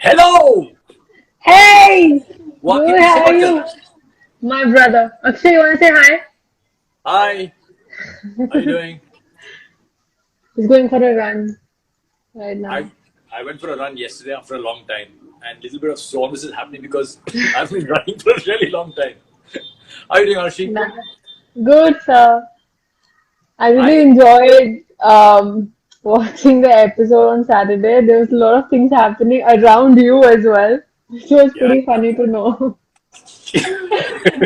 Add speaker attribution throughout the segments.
Speaker 1: Hello!
Speaker 2: Hey!
Speaker 1: Welcome
Speaker 2: Good,
Speaker 1: to
Speaker 2: how are
Speaker 1: Circle.
Speaker 2: you? My brother. Akshay, you want to say hi?
Speaker 1: Hi, how you doing?
Speaker 2: He's going for a run right
Speaker 1: I
Speaker 2: now.
Speaker 1: I went for a run yesterday after a long time, and a little bit of soreness is happening because I've been running for a really long time. How are you doing, Arushi?
Speaker 2: Nah. Good, sir. I really
Speaker 1: I
Speaker 2: enjoyed watching the episode on Saturday. There was a lot of things happening around you as well, which was
Speaker 1: yeah.
Speaker 2: pretty funny to know.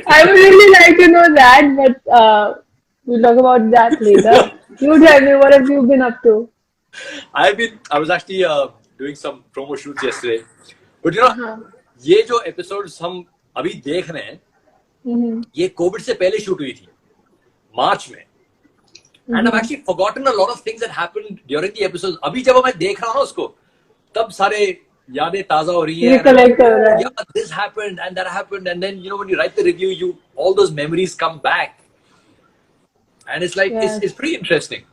Speaker 2: I would really like to know that, but we'll talk about that later. You tell me, what have you been up to?
Speaker 1: I was actually doing some promo shoots yesterday, but you know,
Speaker 2: Uh-huh.
Speaker 1: ये जो episodes हम अभी देख रहे हैं,
Speaker 2: Mm-hmm.
Speaker 1: ये Covid से पहले शूट हुई थी मार्च में. And I've
Speaker 2: Mm-hmm.
Speaker 1: actually forgotten a lot of things that happened during the episodes. अभी जब मैं देख रहा हूँ ना उसको, तब सारे यादें ताजा हो रही हैं. And I'm like,
Speaker 2: Recollect कर
Speaker 1: oh
Speaker 2: रहा है.
Speaker 1: yeah, this happened and that happened. And then when you write the review, you all those memories come back, and it's like
Speaker 2: Yes.
Speaker 1: it's pretty interesting.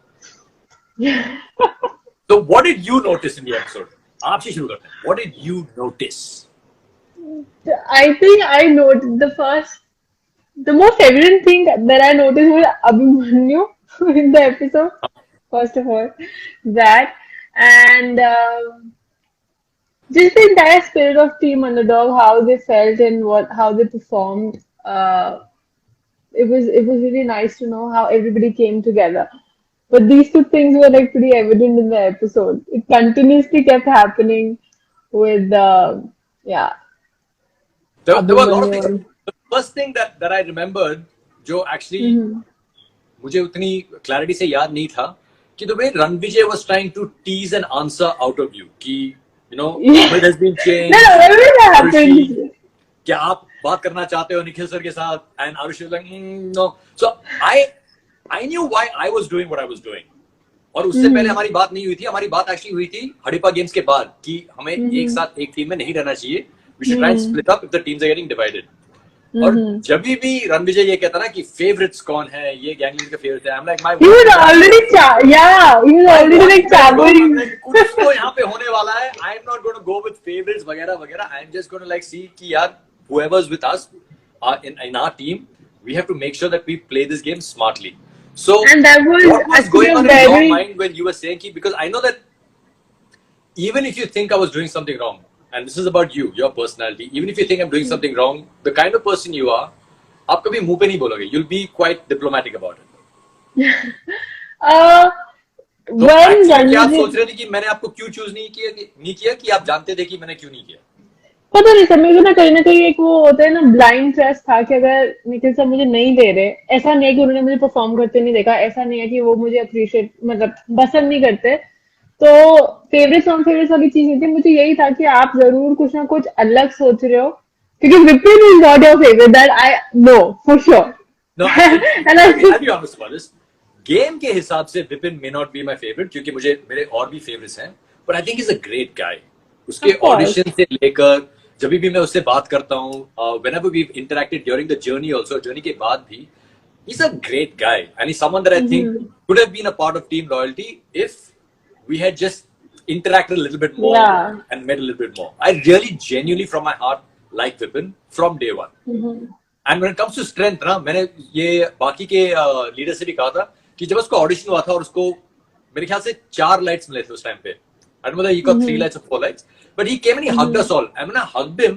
Speaker 1: So what did you notice in the episode? आपसे शुरू करते हैं. What did you notice?
Speaker 2: I think I noticed the most evident thing that I noticed was Abhimanyu in the episode. First of all, that and just the entire spirit of Team Underdog, how they felt and how they performed. It was really nice to know how everybody came together. But these two things were like pretty evident in the episode. It continuously kept happening with yeah,
Speaker 1: There were a lot of things.
Speaker 2: Abhimanyu.
Speaker 1: The first thing that I remembered, जो actually
Speaker 2: Mm-hmm.
Speaker 1: मुझे उतनी clarity से याद नहीं था कि the way Ranvijay was trying to tease an answer out of you कि
Speaker 2: Yeah.
Speaker 1: Amit has been
Speaker 2: No, no,
Speaker 1: changed.
Speaker 2: whenever that
Speaker 1: Arushi,
Speaker 2: happens.
Speaker 1: क्या आप बात करना चाहते हो निखिल सर के साथ? And Arushi was like, no. So I knew why I was doing what I was doing. और उससे पहले
Speaker 2: Mm-hmm.
Speaker 1: हमारी बात नहीं हुई थी. हमारी बात एक्चुअली हुई थी हड़प्पा गेम्स के बाद कि हमें एक
Speaker 2: Mm-hmm.
Speaker 1: साथ एक टीम में नहीं रहना चाहिए. We should try and
Speaker 2: Mm-hmm.
Speaker 1: split up if the teams are getting divided. और
Speaker 2: Mm-hmm.
Speaker 1: जब भी रणविजय ये कहता ना कि फेवरेट्स कौन है, ये गैंगलिंग का फेवरेट है, I'm like my
Speaker 2: He
Speaker 1: word
Speaker 2: was
Speaker 1: to that.
Speaker 2: already yeah, he was
Speaker 1: My
Speaker 2: already
Speaker 1: word
Speaker 2: like
Speaker 1: to that, bro. I'm
Speaker 2: chattering.
Speaker 1: like कुछ तो यहाँ पे होने वाला है. I'm not going to go with favorites वगैरह वगैरह. I'm just going to like see कि यार whoever's with us in our team, we have to make sure that we play this game smartly. So
Speaker 2: And that was
Speaker 1: what was
Speaker 2: actually
Speaker 1: going
Speaker 2: a
Speaker 1: on in your
Speaker 2: very
Speaker 1: mind when you were saying कि because I know that even if you think I was doing something wrong, and this is about you, your personality, even if you think I'm doing something wrong, the kind of person you are, आप कभी मुंह पे नहीं बोलोगे. You'll be quite diplomatic about it.
Speaker 2: uh
Speaker 1: तो
Speaker 2: when
Speaker 1: actually क्या आप सोच
Speaker 2: Ranjit
Speaker 1: रहे थे कि मैंने आपको क्यों चूज नहीं किया कि आप जानते थे कि मैंने क्यों नहीं किया?
Speaker 2: पता नहीं सर, मेरे को ना कहीं एक वो होता है ना, ब्लाइंड ट्रस्ट था कि अगर निखिल सर मुझे नहीं दे रहे, ऐसा नहीं है कि उन्होंने मुझे परफॉर्म करते नहीं देखा, ऐसा नहीं है कि वो मुझे अप्रिशिएट मतलब पसंद नहीं करते. तो फेवरेट्स नॉन फेवरेट्स वाली चीज नहीं थी, मुझे यही था कि आप जरूर कुछ ना कुछ अलग सोच रहे हो, क्योंकि Vipin is not your favourite, that I know for sure.
Speaker 1: No, actually,
Speaker 2: and
Speaker 1: I'll be honest about this. Game के हिसाब से Vipin may not be my favourite क्योंकि मेरे और भी फेवरेट्स हैं. But I think is a great guy. उसके
Speaker 2: of course.
Speaker 1: Audition से लेकर जब भी मैं उससे बात करता हूँ, whenever we've interacted during the journey also, journey के बाद भी, he's a great guy and he's someone that I think could have been a part of team loyalty if we had just interacted a little bit more
Speaker 2: Yeah.
Speaker 1: and met a little bit more. I really genuinely from my heart like Vipin from day one. And when it comes to strength ना, मैंने ये बाकी के leader से भी कहा था कि जब उसको ऑडिशन हुआ था और उसको मेरे ख्याल से 4 लाइट्स मिले थे उस टाइम पे. I don't know whether he got 3 lights or 4 lights, but he came and he hugged us all. And when I hugged him,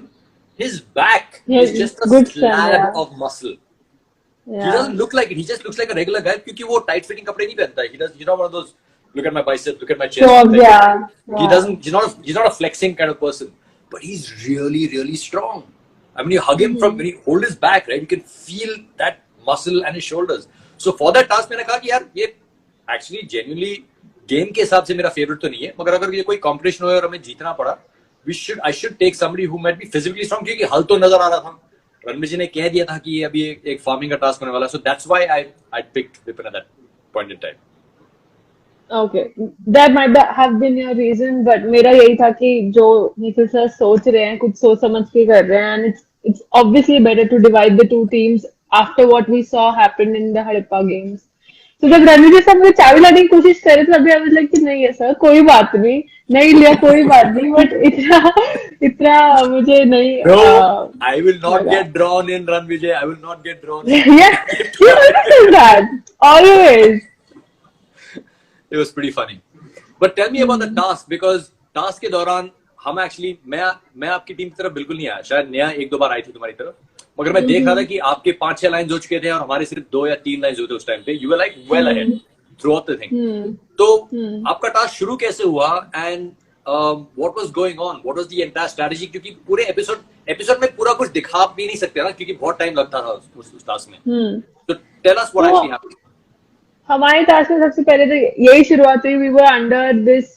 Speaker 1: his back
Speaker 2: Yeah,
Speaker 1: is just a
Speaker 2: good strength,
Speaker 1: slab
Speaker 2: yeah.
Speaker 1: of muscle. He
Speaker 2: Yeah.
Speaker 1: doesn't look like it. He just looks like a regular guy क्योंकि वो tight fitting कपड़े नहीं पहनता है. He does, one of those look at my biceps, look at my chest.
Speaker 2: Sure,
Speaker 1: Like,
Speaker 2: yeah.
Speaker 1: he
Speaker 2: Yeah.
Speaker 1: doesn't. He's not a flexing kind of person, but he's really really strong. I mean, you hug him from when you hold his back, right? You can feel that muscle and his shoulders. So for that task, मैंने कहा कि यार ये actually genuinely game के हिसाब से मेरा favourite तो नहीं है, मगर अगर ये कोई कंपटीशन हो और हमें जीतना पड़ा, I should take somebody who might be physically strong क्योंकि हल तो नजर आ रहा था. रणवीर जी ने कह दिया था कि ये अभी एक फार्मिंग का टास्क होने वाला. So that's why I picked Vipin at that point in time.
Speaker 2: Okay, that might have been your reason, but मेरा यही था कि जो निखिल सर सोच रहे हैं, कुछ सोच समझ के कर रहे हैं, and it's obviously better to divide the two teams after what we saw happen in the Harappa games. तो जब रणवीर सर मुझे चाबी लाने की कोशिश करे तो अभी आई वाज लाइक कि नहीं है सर, कोई बात नहीं, नहीं लिया कोई बात नहीं, बट इतना इतना मुझे नहीं
Speaker 1: No, I will not
Speaker 2: लगा.
Speaker 1: get drawn in Run Vijay. I will not get drawn in.
Speaker 2: Yes, you always do that. Always.
Speaker 1: It was pretty funny. But tell me about the task, because task के दौरान हम actually मैं आपकी team की तरफ बिल्कुल नहीं आया, शायद नया एक दो बार आई थी तुम्हारी तरफ, मगर मैं देख रहा था कि आपके 5-6 लाइन्स हो चुके थे और हमारे सिर्फ 2 या 3 लाइन्स होते उस टाइम पे. You were like well ahead throughout the thing. तो आपका टास्क शुरू कैसे हुआ and what was going on? What was the entire strategy? क्योंकि पूरे एपिसोड में पूरा कुछ दिखा भी नहीं सकते ना, क्योंकि बहुत टाइम लगता था उस टास्क में. तो tell us what actually happened.
Speaker 2: हमारे टास्क में सबसे पहले तो यही शुरुआत हुई. We were under this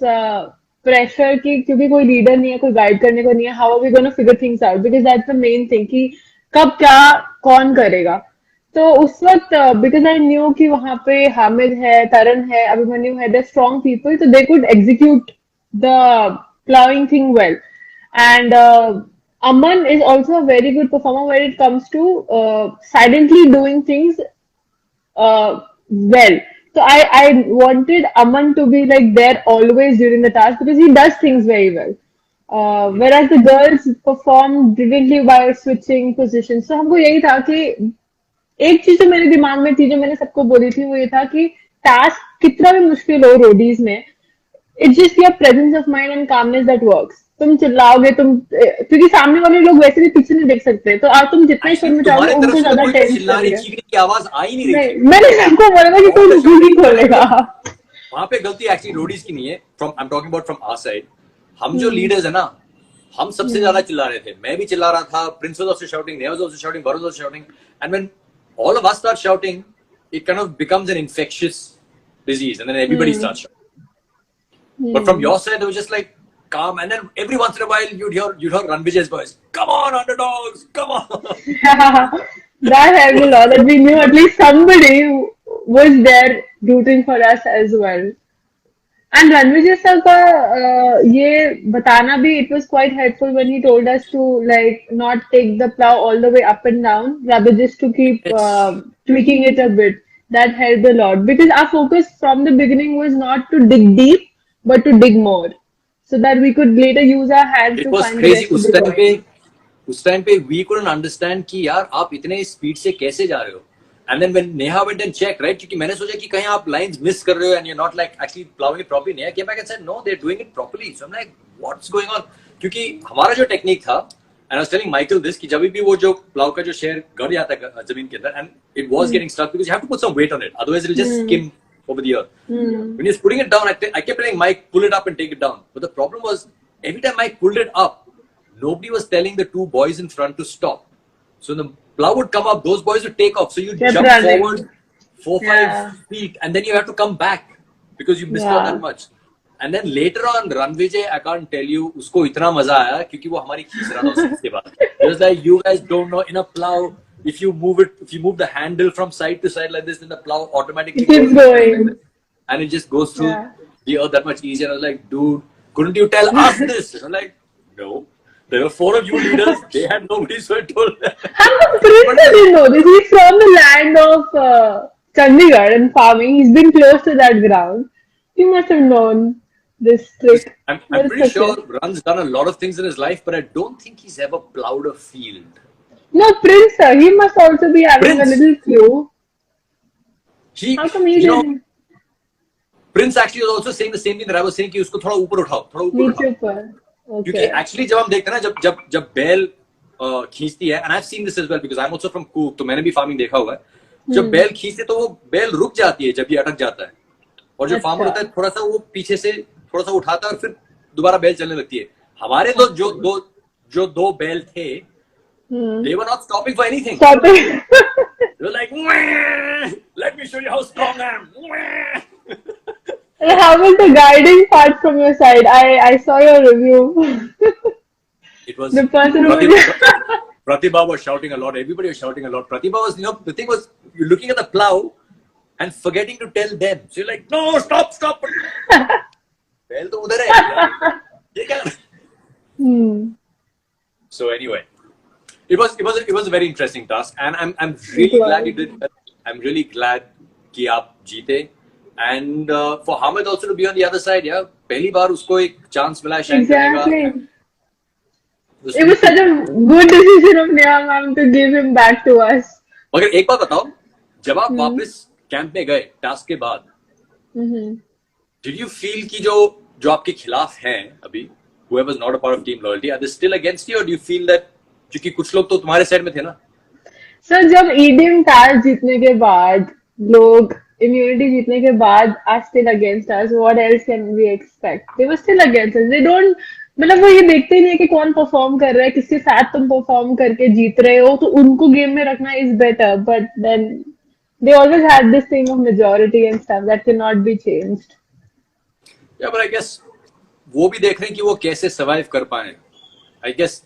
Speaker 2: pressure कि क्योंकि कोई लीडर नहीं है, कोई गाइड करने को नहीं है. How are we gonna figure things out, because that's the main thing कि कब क्या कौन करेगा. तो उस वक्त बिकॉज आई न्यू कि वहां पे हामिद है, तरन है, अभिमन्यु है, द स्ट्रॉन्ग पीपल, तो they could execute the ploughing thing well. And Aman is also a very good performer when it comes to silently doing things well. So I wanted Aman to be like there always during the task because he does things very well. Whereas the girls perform brilliantly by switching positions. So हमको यही था कि एक चीज जो मेरे दिमाग में थी, जो मैंने सबको बोली थी, वो ये था कि टास्क कितना भी मुश्किल हो रोडीज में, it's just your presence of mind and calmness that works. तुम चिल्लाओगे, तुम क्योंकि सामने वाले लोग वैसे भी पीछे नहीं देख सकते, तो आज तुम जितना शोर मचाओगे उनको ज्यादा टेंशन लगेगा.
Speaker 1: की आवाज आ ही नहीं रही.
Speaker 2: मैंने सबको बोला था कि कोई मुंह नहीं खोलेगा.
Speaker 1: वहां पे गलती एक्चुअली रोडीज की नहीं है. I am talking about from our side. हम जो लीडर्स है ना, हम सबसे ज्यादा चिल्ला रहे थे. मैं भी चिल्ला रहा था, Prince was also shouting, Neha was also shouting, Varun was also shouting, and when all of us start shouting, it kind of becomes an infectious disease, and then everybody starts shouting. But from your side, it was just like calm, and then every once in a while you'd hear Run Vijay's voice, "Come on, underdogs, come on!"
Speaker 2: That helped a lot. That we knew at least somebody was there rooting for us as well. And Ranvijay sir का ये बताना भी, it was quite helpful when he told us to like not take the plow all the way up and down, rather just to keep tweaking it a bit. That helped a lot because our focus from the beginning was not to dig deep, but to dig more, so that we could later use our hands
Speaker 1: it
Speaker 2: to
Speaker 1: was
Speaker 2: find
Speaker 1: crazy.
Speaker 2: the rest of the point.
Speaker 1: उस time पे we couldn't understand कि यार आप इतने speed से कैसे जा रहे हो. And then when Neha went and checked, right? क्योंकि मैंने सोचा कि कहीं आप lines miss कर रहे हो and you're not like actually plowing it properly. Neha came back and said, no, they're doing it properly. So I'm like, what's going on? क्योंकि हमारा जो टेक्निक था, and I was telling Michael this, कि जब भी वो जो plow का जो शेयर गड़ जाता है जमीन के अंदर, and it was getting stuck because you have to put some weight on it, otherwise it'll just skim over the earth. When he's putting it down, I kept telling Mike, pull it up and take it down. But the problem was, every time Mike pulled it up, nobody was telling the two boys in front to stop. So the plow would come up, those boys would take off. So you jump forward 4-5 feet and then you have to come back because you missed out that much. And then later on, Ranvijay, I can't tell you, उसको इतना मजा आया क्योंकि वो हमारी खींच रहा था उसके बाद. It was like, you guys don't know, in a plow, if you move the handle from side to side like this, then the plow automatically
Speaker 2: keeps going.
Speaker 1: And it just goes through the earth that much easier. I was like, dude, couldn't you tell us this? And I'm like, no. There were 4 of you leaders. They had nobody, so I told them.
Speaker 2: Prince didn't know this. He's from the land of Chandigarh and farming. He's been close to that ground. He must have known this trick.
Speaker 1: I'm pretty sure Run's done a lot of things in his life, but I don't think he's ever plowed a field.
Speaker 2: No, Prince, sir. He must also be having a little clue. How come he didn't?
Speaker 1: Prince actually was also saying the same thing that I was saying कि उसको थोड़ा ऊपर उठाओ, थोड़ा ऊपर उठाओ. क्योंकि actually जब हम देखते हैं ना, जब बैल खींचती है, and I have seen this as well because I am also from कूक, तो मैंने भी फार्मिंग देखा हुआ है. जब बैल खींचते तो वो बैल रुक जाती है जब ये अटक जाता है, और जो फार्मर होता है थोड़ा सा वो पीछे से थोड़ा सा उठाता है और फिर दोबारा बैल चलने लगती है. हमारे तो जो दो बैल थे, they were not stopping for anything. They were like, let me show you how strong I am.
Speaker 2: How was the guiding part from your side? I saw your review.
Speaker 1: It was
Speaker 2: the person
Speaker 1: Pratibha was shouting a lot. Everybody was shouting a lot. Pratibha was, the thing was, you're looking at the plow and forgetting to tell them. So you're like, no, stop. Well, to udhar hai. So anyway, it was a very interesting task, and I'm really glad you did. I'm really glad कि आप जीते. And for Hamid also to be on the other side, पहली बार उसको एक chance मिला है shine करने का.
Speaker 2: It was such a good decision of Neha ma'am to give him back to us.
Speaker 1: मगर एक बात बताओ, जब आप वापस कैंप में गए टास्क के बाद, did you feel कि जो आपके खिलाफ हैं अभी, whoever is not a part of team loyalty, are they still against you, or do you feel that क्योंकि कुछ लोग तो तुम्हारे साइड में थे ना?
Speaker 2: सर जब ईडीएम टास्क जीतने के बाद लोग इम्यूनिटी जीतने के बाद are still against us, what else can we expect? They were still against us. They don't, मतलब वो ये देखते ही नहीं है कि कौन परफॉर्म कर रहा है, किसके साथ तुम परफॉर्म करके जीत रहे हो, तो उनको गेम में रखना is better. But then they always had this thing of majority and stuff that can not be changed.
Speaker 1: या बट आई गेस वो भी देख रहे हैं कि वो कैसे सर्वाइव कर पाए. I guess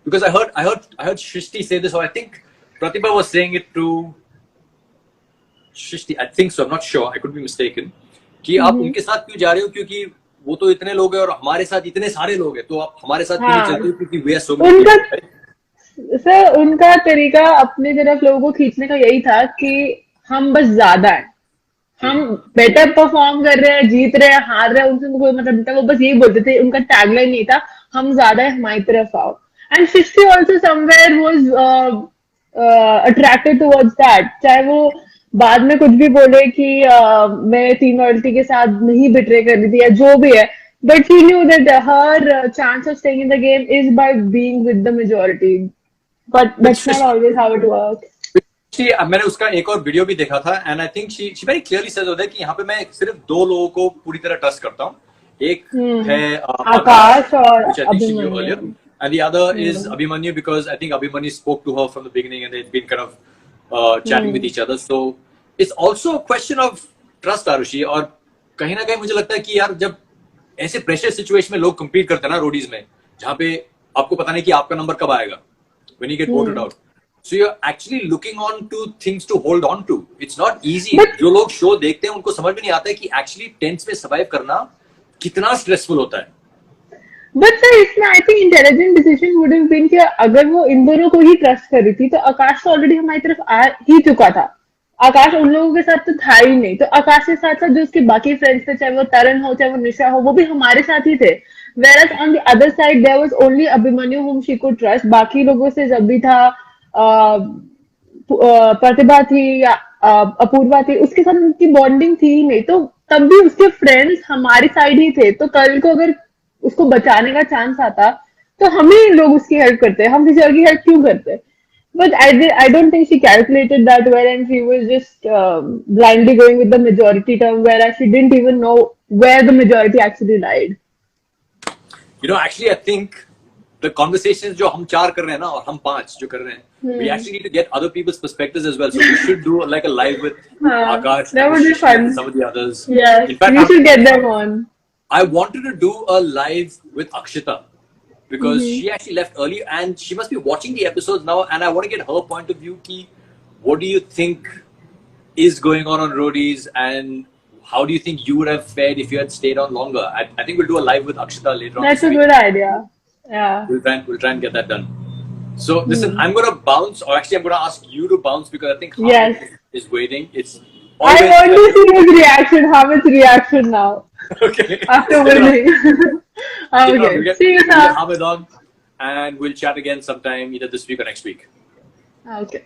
Speaker 1: because I heard Shrishti say this, or I think Pratibha was saying it to Shrishti, I think so, I'm not sure, I could be mistaken, कि आप उनके साथ क्यों जा रहे हो, क्योंकि वो तो इतने लोग हैं और हमारे साथ इतने सारे लोग हैं, तो आप हमारे साथ क्यों चलते हो, क्योंकि we are so many people.
Speaker 2: Sir उनका तरीका अपने तरफ लोगों को खींचने का यही था कि हम बस ज्यादा है, हम बेटर परफॉर्म कर रहे हैं, जीत रहे हैं, हार रहे हैं, उनसे कोई मतलब नहीं था. वो बस यही बोलते थे, उनका टैगलाइन नहीं था हम ज्यादा है, हमारी तरफ आओ. And Shrishti also somewhere was attracted towards that. चाहे वो बाद में कुछ भी बोले कि मैं टीम लॉयल्टी के साथ नहीं बिट्रे कर रही थी या जो भी है, but she knew that her chance of staying in the game is by being with the majority. But that's not always how it works.
Speaker 1: मैंने उसका एक और वीडियो भी देखा था, and I think she very clearly says होता है कि यहाँ पे मैं सिर्फ दो लोगों को पूरी तरह ट्रस्ट करता हूँ. एक है
Speaker 2: आकाश और Abhimanyu,
Speaker 1: and the other is Abhimanyu, because I think Abhimanyu spoke to her from the beginning and they've been kind of chatting with each other. So it's also a question of trust, Arushi. और कहीं ना कहीं मुझे लगता है कि यार जब ऐसे प्रेशर सिचुएशन में लोग compete करते हैं ना रोडीज में, जहाँ पे आपको पता नहीं कि आपका नंबर कब आएगा, when you get voted out. So you're actually looking on to things to hold on to. It's not easy. जो लोग शो देखते हैं उनको समझ में नहीं आता है कि actually टेंस में सर्वाइव करना कितना स्ट्रेसफुल होता है.
Speaker 2: बट सर इसमें I think intelligent decision would have been कि अगर वो इन दोनों को ही ट्रस्ट कर रही थी तो आकाश तो ऑलरेडी हमारी तरफ आ ही चुका था. आकाश उन लोगों के साथ तो था ही नहीं, तो आकाश के साथ साथ जो उसके बाकी फ्रेंड्स थे, चाहे वो तरन हो चाहे वो निशा हो, वो भी हमारे साथ ही थे. Whereas on the other side there was only Abhimanyu whom she could trust. बाकी लोगों से जब भी था प्रतिभा थी या अपूर्वा थी, उसके साथ उनकी बॉन्डिंग थी ही नहीं, तो तब भी उसके फ्रेंड्स हमारी साइड ही थे. तो कल को अगर उसको बचाने का चांस आता तो हम ही लोग उसकी हेल्प करते, हम किसी और की हेल्प क्यों करते? But I don't think she calculated that well, and she was just blindly going with the majority term, whereas she didn't even know where the majority actually lied.
Speaker 1: You know, actually, I think the conversations जो हम चार कर रहे हैं ना और हम पांच जो कर रहे हैं, we actually need to get other people's perspectives as well. So we should do like a live with Akash,
Speaker 2: that would be fun.
Speaker 1: And some of the others.
Speaker 2: Yes, in fact, we should get them on.
Speaker 1: I wanted to do a live with Akshita because she actually left early and she must be watching the episodes now, and I want to get her point of view. Ki, what do you think is going on Roadies, and how do you think you would have fared if you had stayed on longer? I think we'll do a live with Akshita later on.
Speaker 2: That's a good idea. Yeah.
Speaker 1: We'll try and get that done. So listen, I'm going to bounce, or actually I'm going to ask you to bounce because I think Hamid is waiting. It's
Speaker 2: I want to see his reaction, Hamid's reaction now.
Speaker 1: Okay.
Speaker 2: After winning. Okay.
Speaker 1: We'll
Speaker 2: See you, sir.
Speaker 1: Hamid on, and we'll chat again sometime either this week or next week.
Speaker 2: Okay.